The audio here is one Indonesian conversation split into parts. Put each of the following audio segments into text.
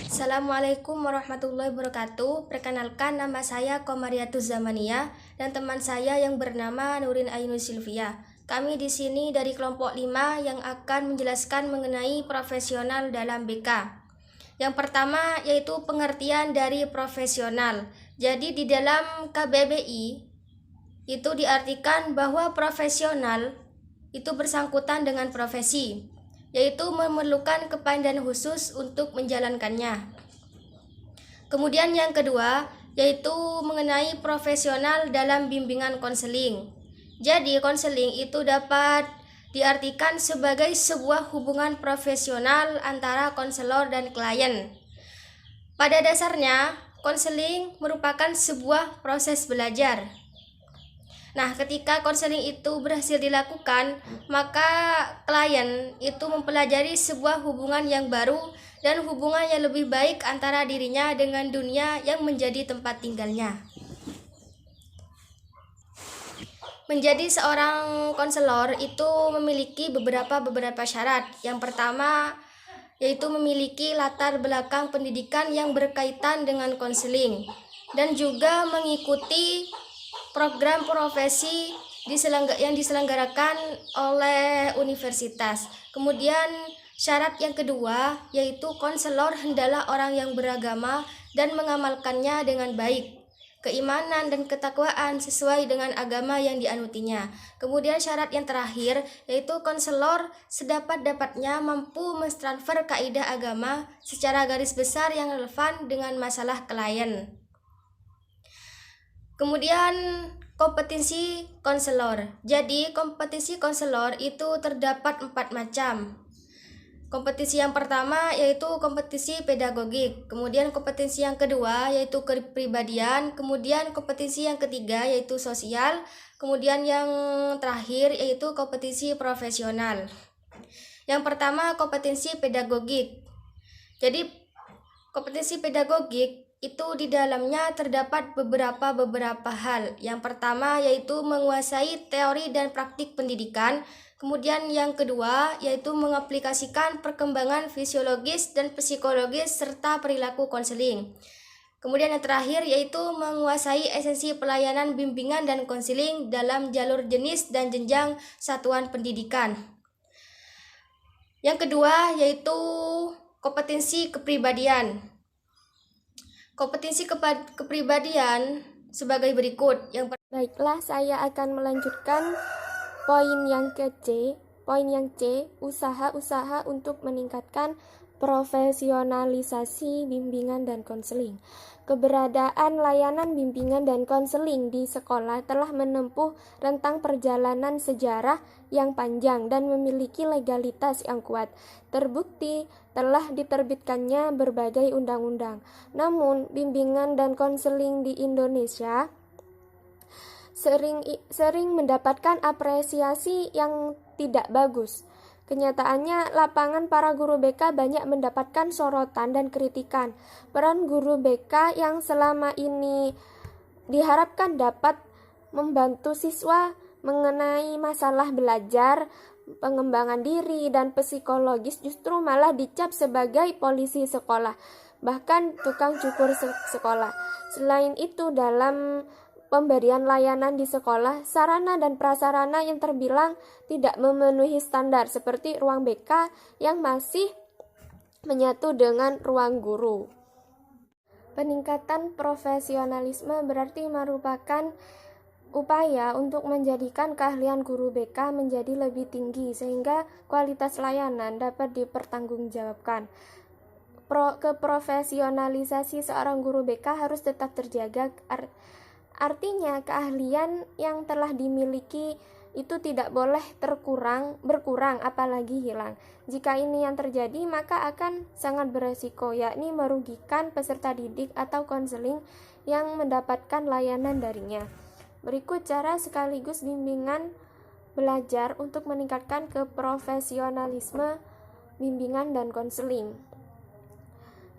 Assalamualaikum warahmatullahi wabarakatuh. Perkenalkan, nama saya Komariatus Zamania dan teman saya yang bernama Nurin Ainus Silvia. Kami di sini dari kelompok 5 yang akan menjelaskan mengenai profesional dalam BK. Yang pertama yaitu pengertian dari profesional. Jadi di dalam KBBI itu diartikan bahwa profesional itu bersangkutan dengan profesi, yaitu memerlukan kepandaian khusus untuk menjalankannya. Kemudian yang kedua yaitu mengenai profesional dalam bimbingan konseling. Jadi konseling itu dapat diartikan sebagai sebuah hubungan profesional antara konselor dan klien. Pada dasarnya, konseling merupakan sebuah proses belajar. Nah, ketika konseling itu berhasil dilakukan, maka klien itu mempelajari sebuah hubungan yang baru dan hubungan yang lebih baik antara dirinya dengan dunia yang menjadi tempat tinggalnya. Menjadi seorang konselor itu memiliki beberapa syarat. Yang pertama yaitu memiliki latar belakang pendidikan yang berkaitan dengan konseling dan juga mengikuti program profesi yang diselenggarakan oleh universitas. Kemudian syarat yang kedua yaitu konselor hendaklah orang yang beragama dan mengamalkannya dengan baik, keimanan dan ketakwaan sesuai dengan agama yang dianutinya. Kemudian syarat yang terakhir yaitu konselor sedapat-dapatnya mampu mentransfer kaidah agama secara garis besar yang relevan dengan masalah klien. Kemudian kompetensi konselor. Jadi kompetensi konselor itu terdapat 4 macam. Kompetensi yang pertama yaitu kompetensi pedagogik, kemudian kompetensi yang kedua yaitu kepribadian, kemudian kompetensi yang ketiga yaitu sosial, kemudian yang terakhir yaitu kompetensi profesional. Yang pertama kompetensi pedagogik. Jadi kompetensi pedagogik itu di dalamnya terdapat beberapa hal. Yang pertama yaitu menguasai teori dan praktik pendidikan. Kemudian yang kedua yaitu mengaplikasikan perkembangan fisiologis dan psikologis serta perilaku konseling. Kemudian yang terakhir yaitu menguasai esensi pelayanan bimbingan dan konseling dalam jalur jenis dan jenjang satuan pendidikan. Yang kedua yaitu kompetensi kepribadian. Kompetensi kepribadian sebagai berikut. Baiklah, saya akan melanjutkan poin yang C, usaha-usaha untuk meningkatkan profesionalisasi bimbingan dan konseling. Keberadaan layanan bimbingan dan konseling di sekolah telah menempuh rentang perjalanan sejarah yang panjang dan memiliki legalitas yang kuat. Terbukti telah diterbitkannya berbagai undang-undang. Namun, bimbingan dan konseling di Indonesia sering mendapatkan apresiasi yang tidak bagus. Kenyataannya, lapangan para guru BK banyak mendapatkan sorotan dan kritikan. Peran guru BK yang selama ini diharapkan dapat membantu siswa mengenai masalah belajar, pengembangan diri, dan psikologis justru malah dicap sebagai polisi sekolah, bahkan tukang cukur sekolah. Selain itu, dalam pemberian layanan di sekolah, sarana dan prasarana yang terbilang tidak memenuhi standar seperti ruang BK yang masih menyatu dengan ruang guru. Peningkatan profesionalisme berarti merupakan upaya untuk menjadikan keahlian guru BK menjadi lebih tinggi sehingga kualitas layanan dapat dipertanggungjawabkan. Keprofesionalisasi seorang guru BK harus tetap terjaga. Artinya, keahlian yang telah dimiliki itu tidak boleh berkurang, apalagi hilang. Jika ini yang terjadi, maka akan sangat beresiko, yakni merugikan peserta didik atau konseling yang mendapatkan layanan darinya. Berikut cara sekaligus bimbingan belajar untuk meningkatkan keprofesionalisme bimbingan dan konseling.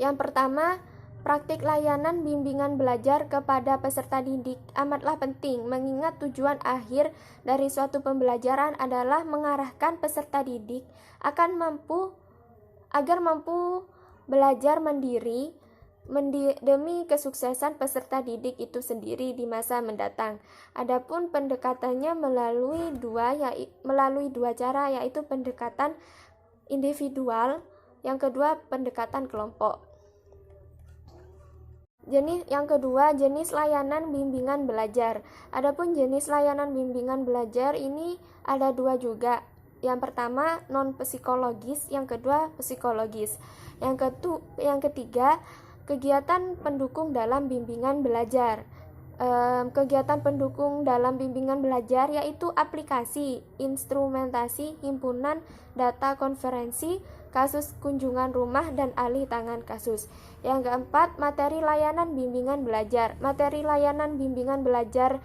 Yang pertama, praktik layanan bimbingan belajar kepada peserta didik amatlah penting, mengingat tujuan akhir dari suatu pembelajaran adalah mengarahkan peserta didik agar mampu belajar mandiri demi kesuksesan peserta didik itu sendiri di masa mendatang. Adapun pendekatannya melalui dua cara, yaitu pendekatan individual, yang kedua pendekatan kelompok. Jenis layanan bimbingan belajar. Adapun jenis layanan bimbingan belajar ini ada dua juga. Yang pertama non-psikologis, yang kedua psikologis. Yang ketiga kegiatan pendukung dalam bimbingan belajar. Kegiatan pendukung dalam bimbingan belajar yaitu aplikasi, instrumentasi, himpunan, data konferensi, kasus kunjungan rumah, dan alih tangan kasus. Yang keempat, materi layanan bimbingan belajar. Materi layanan bimbingan belajar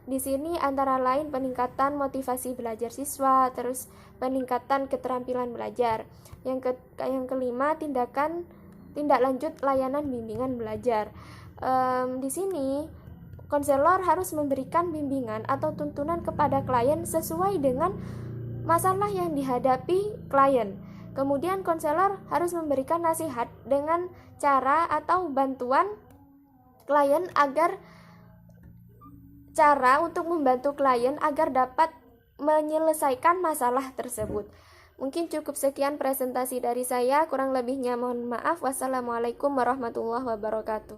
di sini antara lain peningkatan motivasi belajar siswa, terus peningkatan keterampilan belajar. Yang kelima, tindak lanjut layanan bimbingan belajar. Di sini konselor harus memberikan bimbingan atau tuntunan kepada klien sesuai dengan masalah yang dihadapi klien. Kemudian konselor harus memberikan nasihat dengan cara atau bantuan klien untuk membantu klien agar dapat menyelesaikan masalah tersebut. Mungkin cukup sekian presentasi dari saya, kurang lebihnya mohon maaf. Wassalamualaikum warahmatullahi wabarakatuh.